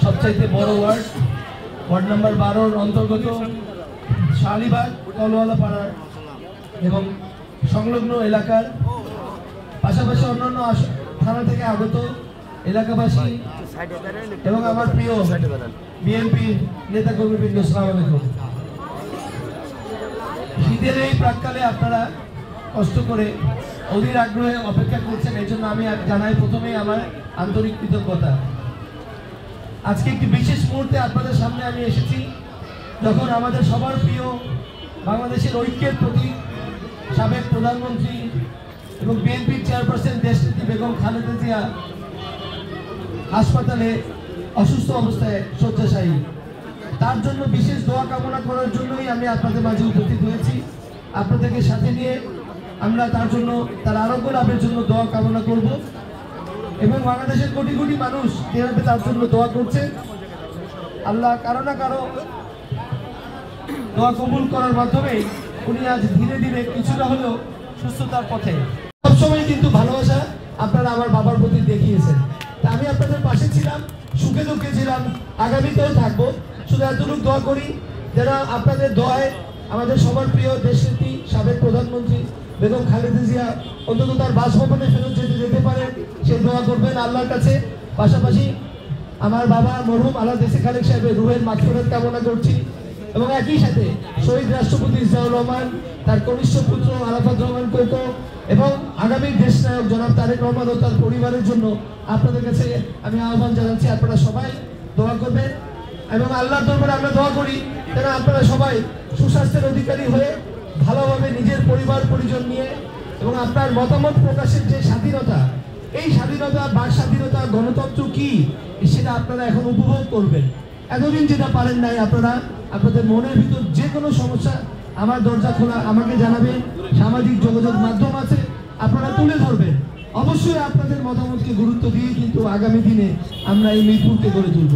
সবচাইতে বড় word, ward number 12-র অন্তর্গত শালিবাগ কলওয়ালা পাড়ার এবং সংলগ্ন এলাকার পাশাপাশি অন্যান্য থানা থেকে আগত এলাকাবাসী এবং আমার প্রিয় বিএনপি নেতাকর্মীবৃন্দ, আসসালামু আলাইকুম। শীতের এই প্রাককালে আপনারা কষ্ট করে অধীর আগ্রহে অপেক্ষা করছেন, এই জন্য আমি জানাই প্রথমেই আমার আন্তরিক কৃতজ্ঞতা। আজকে একটি বিশেষ মুহূর্তে আপনাদের সামনে আমি এসেছি, যখন আমাদের সবার প্রিয় বাংলাদেশের ঐক্যের প্রতীক সাবেক প্রধানমন্ত্রী এবং বিএনপির চেয়ারপারসন দেশনেত্রী বেগম খালেদা জিয়া হাসপাতালে অসুস্থ অবস্থায় শয্যাশায়ী। তার জন্য বিশেষ দোয়া কামনা করার জন্যই আমি আপনাদের মাঝে উপস্থিত হয়েছি। আপনাদেরকে সাথে নিয়ে আমরা তার জন্য, তার আরোগ্য লাভের জন্য দোয়া কামনা করব এবং বাংলাদেশের কোটি কোটি মানুষ যেভাবে তার জন্য দোয়া করছে, আল্লাহ কারো না কারো দোয়া কবুল করার মাধ্যমে উনি আজ ধীরে ধীরে কিছুটা হলেও সুস্থতার পথে। সবসময় কিন্তু ভালোবাসা আপনারা আমার বাবার প্রতি দেখিয়েছেন। আমি আপনাদের পাশে ছিলাম, সুখে দুঃখে ছিলাম, আগামীতেও থাকবো। শুধু এতটুকু দোয়া করি যারা আপনাদের দোয়ায় আমাদের সবার প্রিয় দেশনেত্রী সাবেক প্রধানমন্ত্রী বেগম খালেদা জিয়া অন্তত তার বাসভবনে ফেরত যেতে পারেন, সেই দোয়া করবেন আল্লাহর কাছে। পাশাপাশি আমার বাবা মরহুম আল্লাহ দেশে খালেক সাহেবের রুহের মাগফিরাত কামনা করছি এবং একই সাথে শহীদ রাষ্ট্রপতি জিয়াউর রহমান, তার কনিষ্ঠ পুত্র আরাফাত রহমান কোকো এবং আগামী দেশ নায়ক জনাব তারেক রহমান ও তার পরিবারের জন্য আপনাদের কাছে আমি আহ্বান জানাচ্ছি, আপনারা সবাই দোয়া করবেন এবং আল্লাহর দরবারে আমরা দোয়া করি যেন আপনারা সবাই সুস্বাস্থ্যের অধিকারী হয়ে ভালোভাবে নিজের পরিবার পরিজন নিয়ে এবং আপনার মতামত প্রকাশের যে স্বাধীনতা, এই স্বাধীনতা, বাক স্বাধীনতা, গণতন্ত্র কি সেটা আপনারা এখন উপভোগ করবেন। এতদিন যেটা পারেন নাই, আপনারা আপনাদের মনের ভিতর যে কোনো সমস্যা আমার দরজা খোলা, আমাকে জানাবেন। সামাজিক যোগাযোগ মাধ্যম আছে, আপনারা তুলে ধরবেন। অবশ্যই আপনাদের মতামতকে গুরুত্ব দিয়ে কিন্তু আগামী দিনে আমরা এই মিরপুরকে গড়ে তুলব।